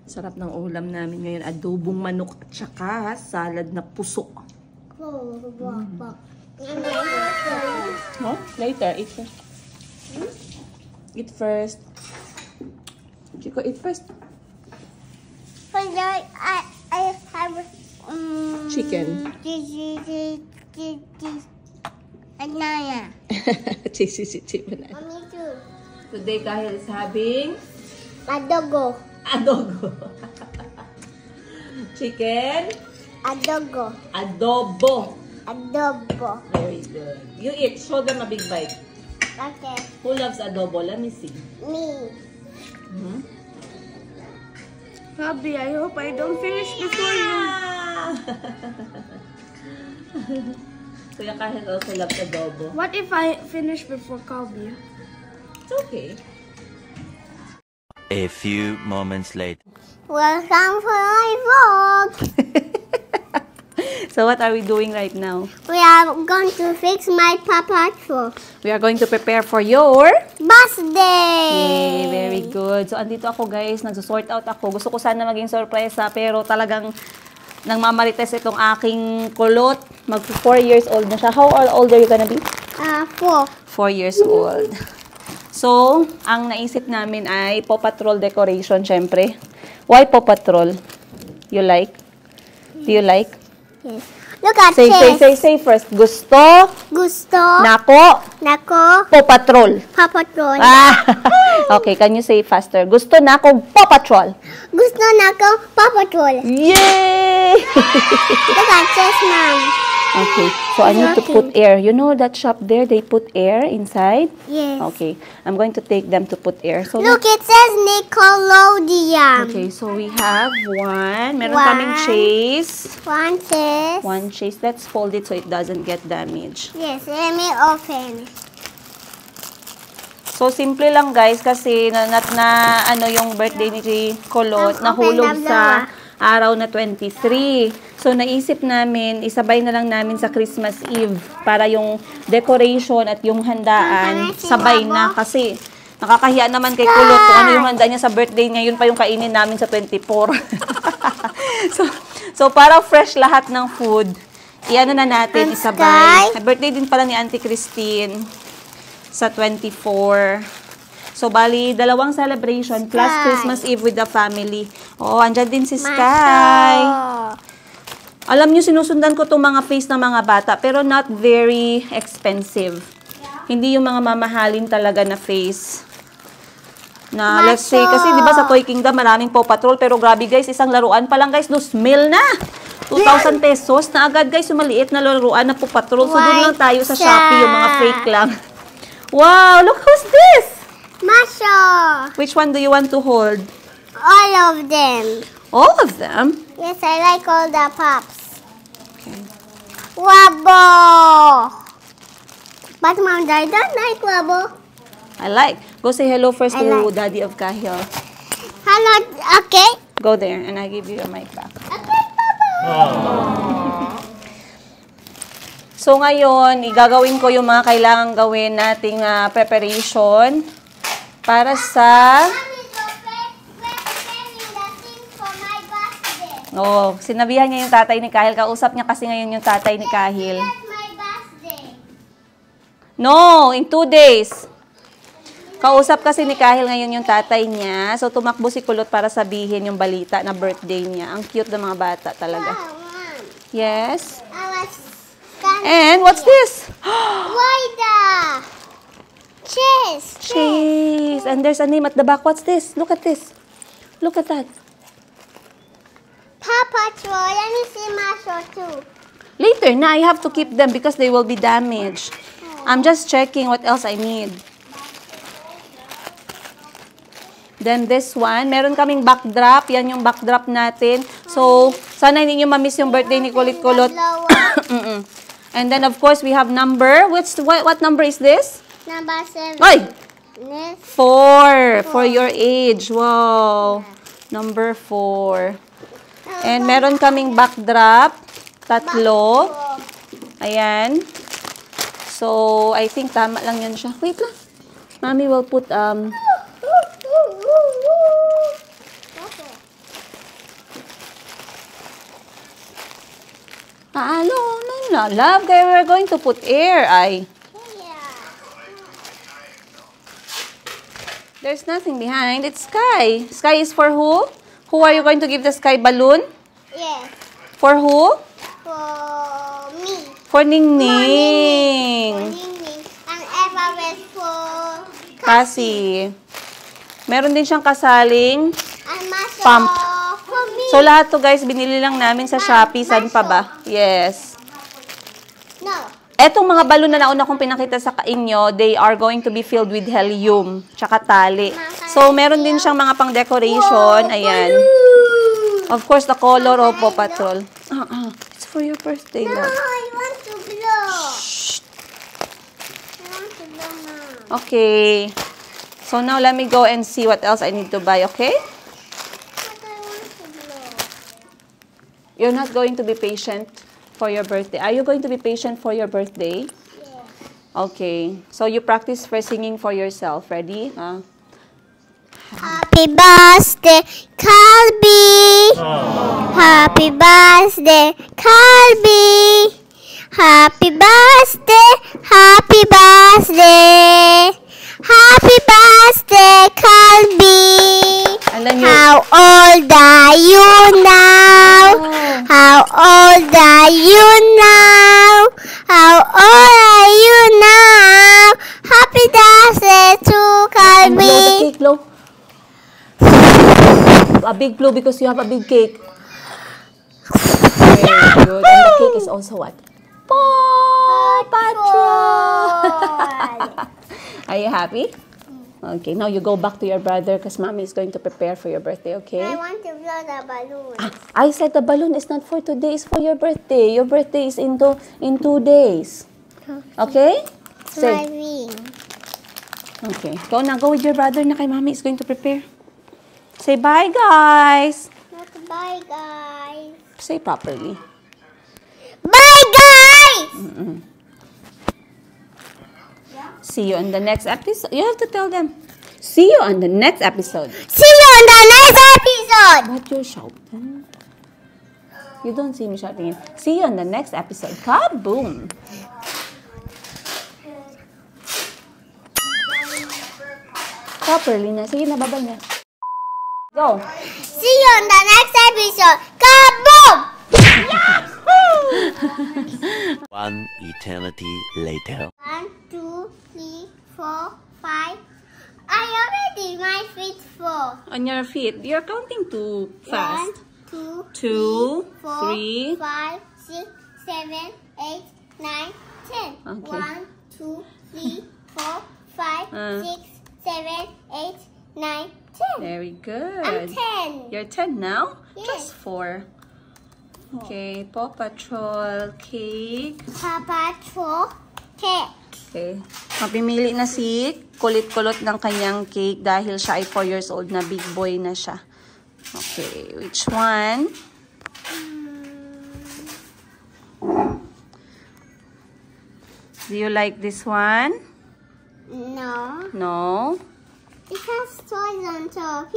Sarap ng ulam namin ngayon. Adobong manok at saka salad na puso. Oh, later. Eat first. Eat first. Chico, eat first. I have Chicken. Banana. Cheesy banana. Mommy too. Today, Kahil is having Adobo. adobo. Chicken. Adobo. Adobo. Adobo. Very good. You eat. Show them a big bite. Okay. Who loves adobo? Let me see. Me. Happy, I hope I don't finish before you. Kuya Kahil also loves adobo. What if I finish before Kalbi? It's okay. A few moments later. Welcome to my vlog. So what are we doing right now? We are going to fix my Papa truck. We are going to prepare for your Birthday! Yay, very good. So andito ako guys, nagsusort out ako. Gusto ko sana maging sorpresa pero talagang nang mamarites itong aking kulot. Mag 4 years old na siya. How old are you gonna be? 4. 4 years old. So, ang naisip namin ay Paw Patrol decoration, syempre. Why Paw Patrol? You like? Do you like? Yes. Look at Say first. Gusto, Gusto. nako, Nako. Paw Patrol. Papa troll. Ah, okay, can you say faster? Gusto na akong Paw Patrol. Gusto nako Papa troll. Yay! Look at chest, Mom. Okay, so I need to put air. You know that shop there, they put air inside? Yes. Okay, I'm going to take them to put air. So Look, it says Nickelodeon. okay, so we have one. Meron One. kaming chase. One says. One chase. Let's fold it so it doesn't get damaged. Yes, let me open. So, simple lang guys kasi na ano yung birthday ni Kulot, nahulog sa araw na 23. So, naisip namin, isabay na lang namin sa Christmas Eve para yung decoration at yung handaan sabay na kasi nakakahiya naman kay Kulot kung ano yung handa niya sa birthday niya, yun pa yung kainin namin sa 24. so para fresh lahat ng food, iano na natin, isabay. Birthday din pala ni Auntie Christine sa 24. So, bali, dalawang celebration plus Christmas Eve with the family. Oh, andyan din si Sky. Alam nyo, sinusundan ko itong mga face ng mga bata, pero not very expensive. Hindi yung mga mamahalin talaga na face. Na, let's say, kasi di ba sa Toy Kingdom, maraming Paw Patrol, pero grabe guys, isang laruan pa lang guys, no smell na! 2,000 pesos na agad guys, yung maliit na laruan na Paw Patrol. So, doon lang tayo sa Shopee, yung mga fake lang. Wow, look who's this! Masha. Which one do you want to hold? All of them. All of them? Yes, I like all the pops. Okay. Wabbo. But Mom, I don't like Wabbo. I like. Go say hello first I to like. Daddy of Kahil. Hello, okay? Go there, and I give you your mic back. Okay, Papa. So, ngayon, igagawin ko yung mga kailangang gawin nating preparation para sa... Oh, sinabihan niya yung tatay ni Kahil. Kausap niya kasi ngayon yung tatay ni Kahil. No, in 2 days. Kausap kasi ni Kahil ngayon yung tatay niya. So, tumakbo si Kulot para sabihin yung balita na birthday niya. Ang cute ng mga bata talaga. Yes. And what's this? Why the cheese? Cheese. And there's a name at the back. What's this? Look at this. Look at that. Papa Troy, let me see Masha too. Later na, I have to keep them because they will be damaged. I'm just checking what else I need. Then this one, meron kaming backdrop. Yan yung backdrop natin. So, sana hindi nyo ma-miss yung birthday ni Kulit Kulot. And then, of course, we have number. What number is this? Number 7. Ay! Next. 4. For your age. Wow. Number 4. And meron kaming backdrop. 3. Ayan. So, I think tama lang yun siya. Wait lang. Mommy will put, na, love. Kaya we're going to put air, ay. There's nothing behind. It's Sky. Sky is for who? Who are you going to give the Sky balloon? Yes. For who? For me. For Ning For Ning. Ning. And Eva is for Kasi. Meron din siyang kasaling and Maso pump. for me. So, lahat to guys, binili lang namin sa Shopee. Saan pa ba? Yes. No. Etong mga balon na nauna kong pinakita sa inyo, they are going to be filled with helium, tsaka tali. So, meron din siyang mga pang-decoration. Ayan. Of course, the color of Paw Patrol. It's for your birthday, No, love. I want to blow. I want to blow now. Okay. So, now let me go and see what else I need to buy, okay? But I want to blow. You're not going to be patient for your birthday. Are you going to be patient for your birthday? Yeah. Okay. So, you practice first singing for yourself. Ready? Happy birthday, Calby. Happy birthday, Calby. Happy birthday, happy birthday. Happy birthday, Calby. And then you... How old are you now? How old are you now? How old are you now? Happy birthday to And blow the Calby. cake, blow. A big blow because you have a big cake. Very good. And the cake is also what? Paw Patrol. Are you happy? Okay, now you go back to your brother because mommy is going to prepare for your birthday, okay? I want to blow the balloon. I said the balloon is not for today, it's for your birthday. Your birthday is in 2 days. Okay? Say. Driving. Okay. Go na. Go with your brother na kay mommy is going to prepare. Say bye, guys. Not bye, guys. Say properly. Bye, guys! See you on the next episode. You have to tell them. See you on the next episode. See you on the next episode! But you're shouting. You don't see me shouting. See you on the next episode. Kaboom! Properly na. Sige na, babay na. Go! See you on the next episode. Kaboom! One eternity later. 1, 2, 3, 4, 5. I already my feet 4. On your feet. You're counting too fast. 1, 2, 2, 4, 3. 5, 6, 7, 8, 9, 10. Okay. 1, 2, 3, 4, 5, 6, 7, 8, 9, 10. Very good. I'm 10. You're 10 now? Yes. Just 4. Okay, Paw Patrol cake. Papa Patrol cake. Okay. Mapimili na si kulit-kulot ng kanyang cake dahil siya ay 4 years old na, big boy na siya. Okay, which one? Do you like this one? No. No? It has toys on top.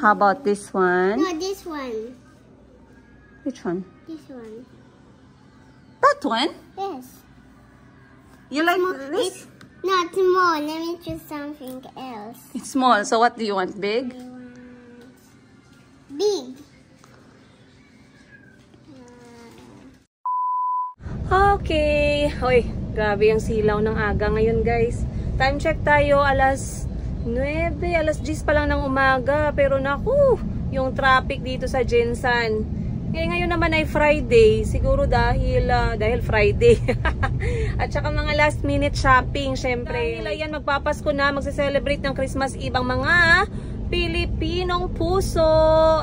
How about this one? No, this one. Which one? This one. That one? Yes. You like this? Not more. Let me choose something else. It's small. So what do you want? Big? I want big. Okay. Hoy, grabe ang silaw ng aga ngayon, guys. Time check tayo, alas 9, alas 10 pa lang ng umaga. Pero naku, yung traffic dito sa Jinsan. Ngayon naman ay Friday. Siguro dahil Friday. At saka mga last minute shopping, syempre. Dahil ayan, magpapasko na, magse-celebrate ng Christmas Eve ang mga Pilipinong puso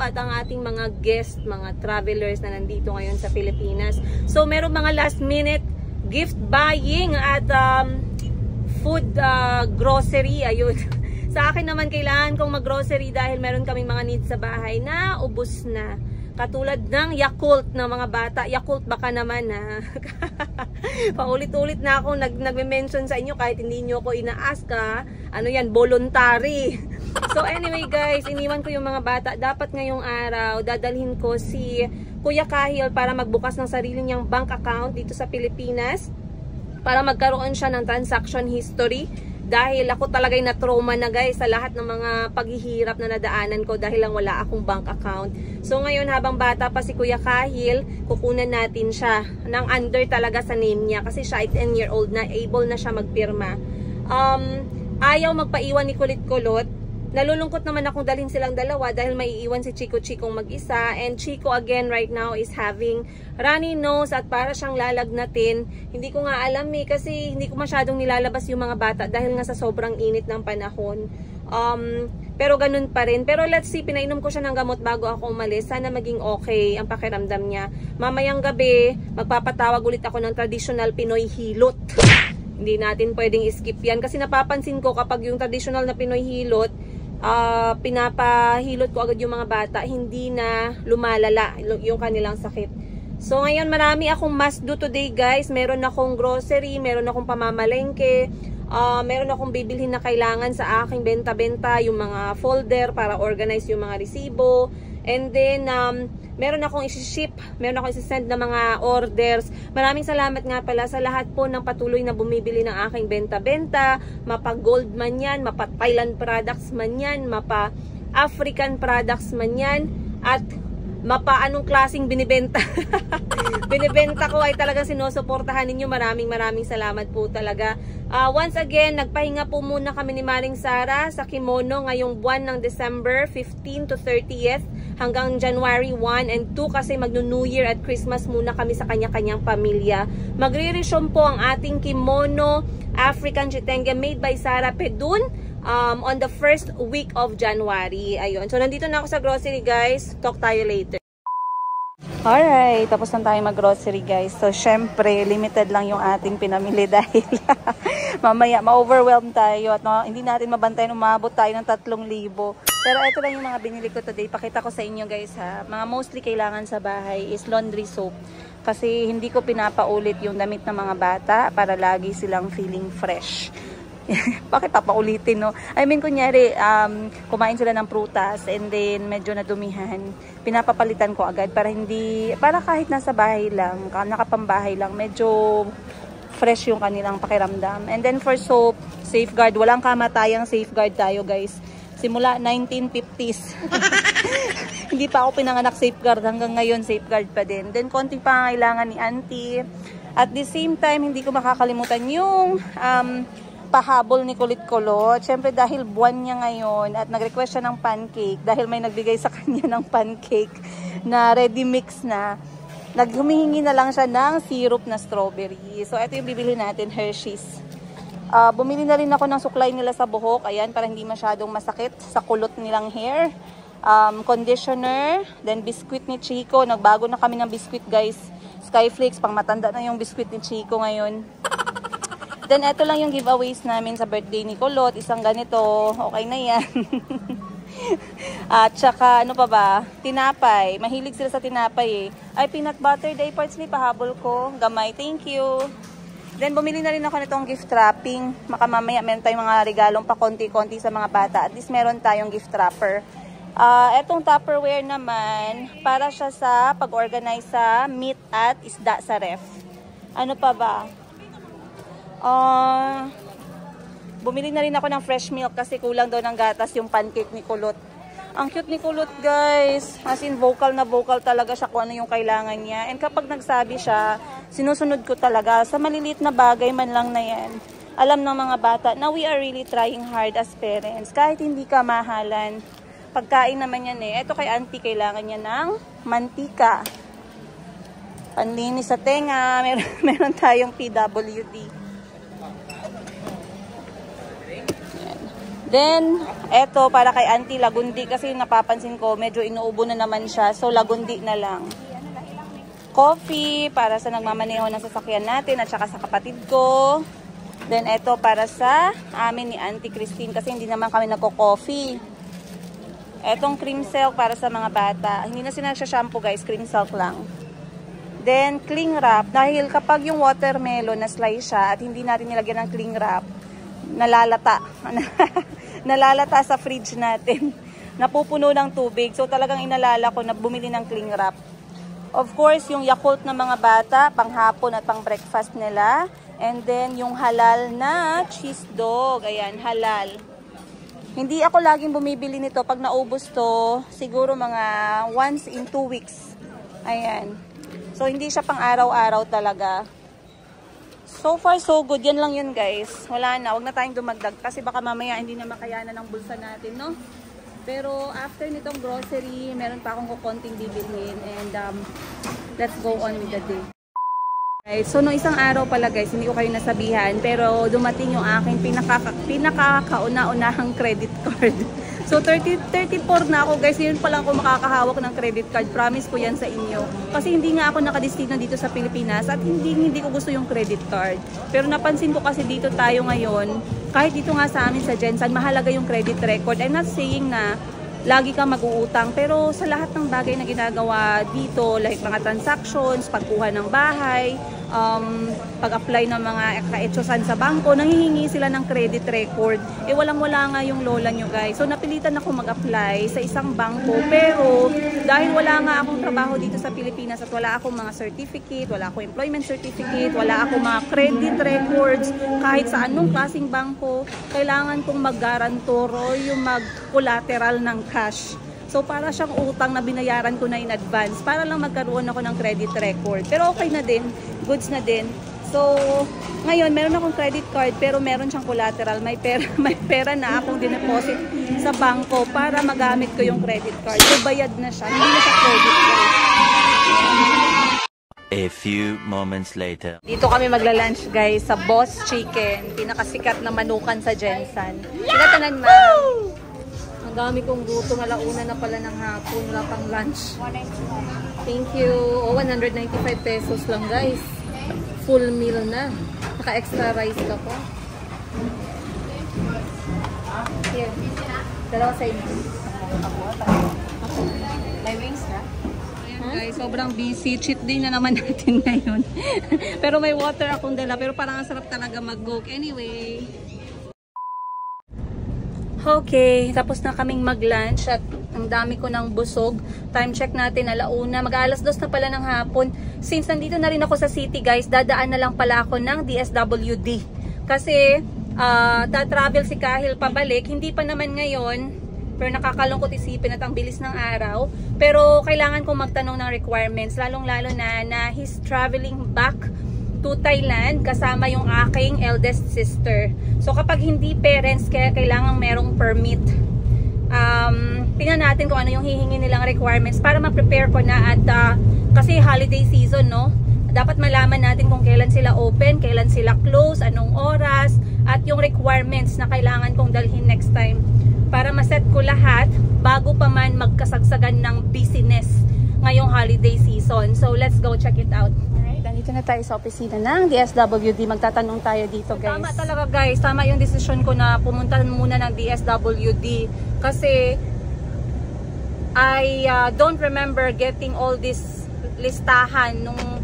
at ang ating mga guest, mga travelers na nandito ngayon sa Pilipinas. So, meron mga last minute gift buying at food grocery. Ayun. Sa akin naman, kailangan kong mag-grocery dahil meron kaming mga needs sa bahay na ubos na. Katulad ng Yakult ng mga bata. Yakult baka naman ha. Paulit-ulit na ako nagme-mention sa inyo kahit hindi nyo ako ina-ask ha. Ano yan? Voluntary. So anyway guys, iniwan ko yung mga bata. Dapat ngayong araw, dadalhin ko si Kuya Kahil para magbukas ng sarili niyang bank account dito sa Pilipinas para magkaroon siya ng transaction history. Dahil ako talaga'y na-trauma na guys sa lahat ng mga paghihirap na nadaanan ko dahil lang wala akong bank account. So ngayon habang bata pa si Kuya Kahil, kukunan natin siya ng under talaga sa name niya kasi siya ay 10-year-old na, able na siya magpirma. Ayaw magpaiwan ni Kulit-Kulot. Nalulungkot naman akong dalhin silang dalawa dahil may iiwan si Chico-Chikong mag-isa. And Chico again right now is having runny nose at para siyang lalagnatin. Hindi ko nga alam kasi hindi ko masyadong nilalabas yung mga bata dahil nga sa sobrang init ng panahon. Pero ganun pa rin. Pero let's see, pinainom ko siya ng gamot bago ako umalis. Sana maging okay ang pakiramdam niya. Mamayang gabi, magpapatawag ulit ako ng traditional Pinoy hilot. Hindi natin pwedeng skip yan. Kasi napapansin ko kapag yung traditional na Pinoy hilot, pinapahilot ko agad yung mga bata, hindi na lumalala yung kanilang sakit. So ngayon marami akong must do today guys. Meron akong grocery, meron akong pamamalengke, meron akong bibilhin na kailangan sa aking benta-benta, yung mga folder para organize yung mga resibo. And then, meron akong isi-ship, meron akong isi-send na mga orders. Maraming salamat nga pala sa lahat po ng patuloy na bumibili ng aking benta-benta. Mapa-gold man yan, mapa-Thailand products man yan, mapa-African products man yan, at mapa-anong klaseng binibenta. Binibenta ko ay talagang sinusuportahan ninyo. Maraming salamat po talaga. Once again, nagpahinga po muna kami ni Maring Sara sa kimono ngayong buwan ng December 15 to 30th hanggang January 1 and 2 kasi magno-New Year at Christmas muna kami sa kanya-kanyang pamilya. Magre-resume po ang ating kimono African Chitenge made by Sara Pedun on the first week of January. Ayun. So, nandito na ako sa grocery guys. Talk tayo later. Alright, tapos na tayo mag-grocery guys. So, syempre, limited lang yung ating pinamili dahil mamaya ma-overwhelm tayo at hindi natin mabantayan, umabot tayo ng 3,000. Pero ito lang yung mga binili ko today. Pakita ko sa inyo guys ha. Mga mostly kailangan sa bahay is laundry soap. Kasi hindi ko pinapaulit yung damit ng mga bata para lagi silang feeling fresh. Bakit papaulitin, no? I mean, kunyari, kumain sila ng prutas and then medyo nadumihan. Pinapapalitan ko agad para kahit nasa bahay lang, nakapambahay lang, medyo fresh yung kanilang pakiramdam. And then for soap, Safeguard. Walang kamatayang Safeguard tayo, guys. Simula 1950s. Hindi pa ako pinanganak Safeguard. Hanggang ngayon, Safeguard pa din. Then, konting pangangailangan ni Auntie. At the same time, hindi ko makakalimutan yung pahabol ni Kulit-Kulot. Siyempre dahil buwan niya ngayon at nag-request siya ng pancake dahil may nagbigay sa kanya ng pancake na ready mix na. Humihingi na lang siya ng syrup na strawberry. So ito yung bibili natin, Hershey's. Bumili na rin ako ng suklay nila sa buhok. Ayan, para hindi masyadong masakit sa kulot nilang hair. Conditioner. Then biscuit ni Chico. Nagbago na kami ng biscuit guys. Skyflakes. Pang matanda na yung biscuit ni Chico ngayon. Then, ito lang yung giveaways namin sa birthday ni Kulot. Isang ganito. Okay na yan. At saka, ano pa ba? Tinapay. Mahilig sila sa tinapay eh. Ay, peanut butter day parts ni pahabol ko. Gamay. Thank you. Then, bumili na rin ako nitong gift wrapping. Makamamaya, meron tayong mga regalong pa konti-konti sa mga bata. At least, meron tayong gift wrapper. Etong Tupperware naman, para siya sa pag-organize sa meat at isda sa ref. Ano pa ba? Bumili na rin ako ng fresh milk kasi kulang daw ng gatas yung pancake ni Kulot. Ang cute ni Kulot guys. As in vocal na vocal talaga siya kung ano yung kailangan niya. And kapag nagsabi siya, sinusunod ko talaga. Sa maliliit na bagay man lang na yan. Alam ng mga bata na we are really trying hard as parents. Kahit hindi ka mahalan. Pagkain naman yan eh. Ito kay Auntie kailangan niya ng mantika. Panlinis sa tenga. Meron tayong PWD. Then, eto para kay Auntie Lagundi kasi napapansin ko medyo inuubo na naman siya. So, Lagundi na lang. Coffee para sa nagmamaneho ng sasakyan natin at saka sa kapatid ko. Then, eto para sa amin ni Auntie Christine kasi hindi naman kami nagko-coffee. Etong cream silk para sa mga bata. Hindi na sila shampoo guys, cream silk lang. Then, cling wrap. Dahil kapag yung watermelon na slice siya at hindi natin nilagyan ng cling wrap, nalalata. Nalalata sa fridge natin. Napupuno ng tubig. So talagang inalala ko na bumili ng cling wrap. Of course, yung Yakult ng mga bata, panghapon at pang breakfast nila. And then, yung halal na cheese dog. Ayan, halal. Hindi ako laging bumibili nito. Pag naubos to, siguro mga once in 2 weeks. Ayan. So, hindi siya pang araw-araw talaga. So far, so good. Yan lang yun, guys. Wala na. Huwag na tayong dumagdag. Kasi baka mamaya hindi na makayanan ng bulsa natin, no? Pero after nitong grocery, meron pa akong kukonting bibilhin. And let's go on with the day. Right, so, no isang araw pala, guys, hindi ko kayo nasabihan. Pero dumating yung aking pinakakauna-unahang credit card. So, 34 na ako, guys. Yun pa lang ako makakahawak ng credit card. Promise ko yan sa inyo. Kasi hindi nga ako nakadestino dito sa Pilipinas at hindi ko gusto yung credit card. Pero napansin ko kasi dito tayo ngayon, kahit dito nga sa amin sa Gensan, mahalaga yung credit record. I'm not saying na lagi kang mag-uutang, pero sa lahat ng bagay na ginagawa dito, like mga transactions, pagkuha ng bahay, pag-apply ng mga kaetsosan sa bangko, nanghihingi sila ng credit record. Eh walang-wala nga yung lola nyo, guys. So napilitan ako mag-apply sa isang bangko, pero dahil wala nga akong trabaho dito sa Pilipinas at wala akong mga certificate, wala akong employment certificate, wala akong mga credit records, kahit sa anong klaseng bangko, kailangan kong mag-garantor o yung mag-collateral ng cash. So, para siyang utang na binayaran ko na in advance para lang magkaroon ako ng credit record. Pero okay na din, goods na din. So, ngayon, meron akong credit card pero meron siyang collateral. May pera na akong dineposit sa bangko para magamit ko yung credit card. So, bayad na siya. Hindi na siya credit card. A few moments later. Dito kami magla-lunch, guys, sa Boss Chicken. Pinakasikat na manukan sa Gensan. Sinatanan na. Ang dami kong gutom, alauna na pala ng hapon, wala pang lunch. Thank you. Oh, 195 pesos lang, guys. Full meal na. Naka-extra rice ka po. Here. Dalawa sa inyo. May wings na? Ayan, guys, sobrang busy. Cheat day na naman natin ngayon. Pero may water akong dala. Pero parang ang sarap talaga mag-cook. Anyway. Okay, tapos na kaming mag-lunch at ang dami ko ng busog. Time check natin, alauna. Mag-alas 2 na pala ng hapon. Since nandito na rin ako sa city, guys, dadaan na lang pala ako ng DSWD. Kasi, ta-travel si Kahil pabalik. Hindi pa naman ngayon, pero nakakalungkot isipin at ang bilis ng araw. Pero kailangan kong magtanong ng requirements, lalong-lalo na he's traveling back to Thailand kasama yung aking eldest sister. So kapag hindi parents, kaya kailangan merong permit. Tingnan natin kung ano yung hihingi nilang requirements para ma-prepare ko na at kasi holiday season, no? Dapat malaman natin kung kailan sila open, kailan sila close, anong oras, at yung requirements na kailangan kong dalhin next time para ma-set ko lahat bago pa man magkasagsagan ng business ngayong holiday season. So let's go check it out. Dito na tayo sa opisina ng DSWD. Magtatanong tayo dito, guys. Tama talaga, guys. Tama yung decision ko na pumunta muna ng DSWD. Kasi I don't remember getting all this listahan nung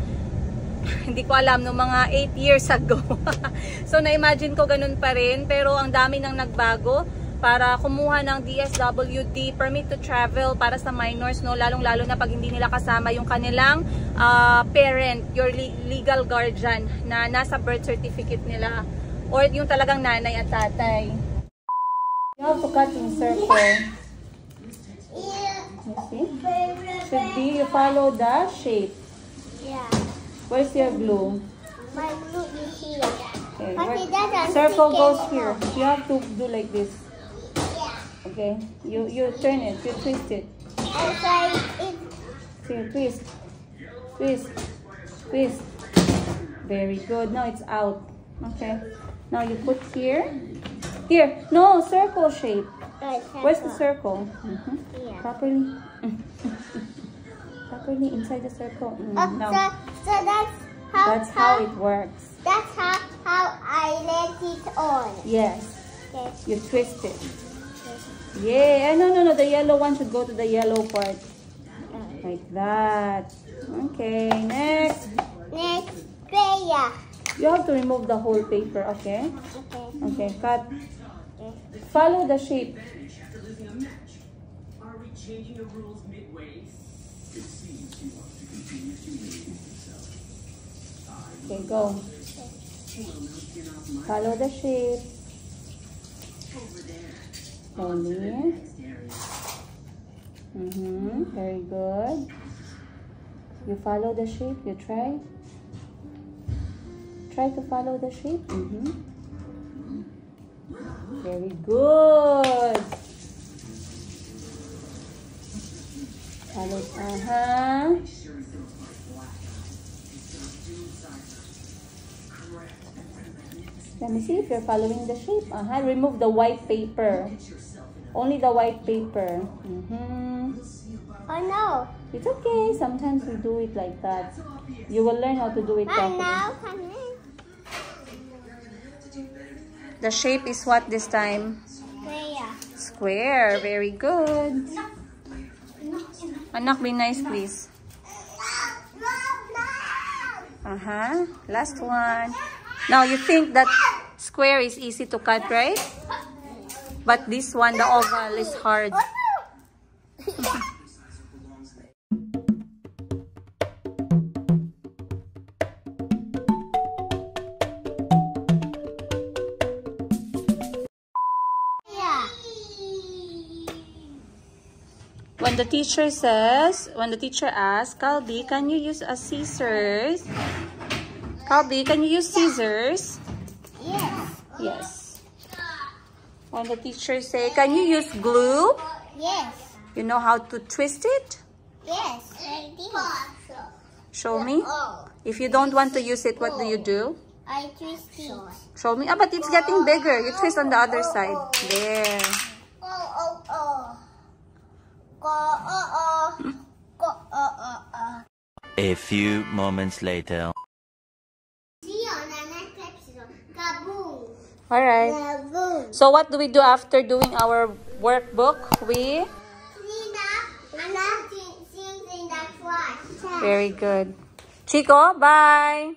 hindi ko alam, nung mga 8 years ago. So, na-imagine ko ganun pa rin. Pero ang dami nang nagbago para kumuha ng DSWD permit to travel para sa minors, no, lalong-lalo na pag hindi nila kasama yung kanilang parent, your legal guardian na nasa birth certificate nila or yung talagang nanay at tatay. You have to cut in circle. You see? Should be, you follow the shape. Yeah. Where's your glue? My glue is here. Okay, But that's circle goes here. You have to do like this. Okay, you turn it, you twist it. Outside it. Here, twist, twist, twist. Very good. Now it's out. Okay. Now you put here. Here. No, circle shape. Where's the circle? Yeah. Properly. Properly inside the circle. No. So That's how it works. That's how I let it on. Yes. Okay. You twist it. Yeah. No. The yellow one should go to the yellow part. Like that. Okay. Next. Next prayer. You have to remove the whole paper. Okay. Okay. Okay. Cut. Follow the shape. Okay, go. Follow the shape. Slowly. Very good. You follow the shape. You try. Try to follow the shape. Very good. Follow. Let me see if you're following the shape. Remove the white paper. Only the white paper. Oh no. It's okay. Sometimes we do it like that. You will learn how to do it properly. The shape is what this time? Square. Very good. Anak, be nice, please. Last one. Now, you think that square is easy to cut, right? But this one, the oval, is hard. When the teacher asks, Calbi, can you use a scissors? Calbi, can you use scissors? Yes. Yes. When the teacher say, can you use glue? Yes. You know how to twist it? Yes. Like this. Show me. If you don't want to use it, what do you do? I twist it. Show me. But it's getting bigger. You twist on the other side. There. A few moments later. Alright. So what do we do after doing our workbook? We? Clean up and things in the trash. Very good. Chico, bye.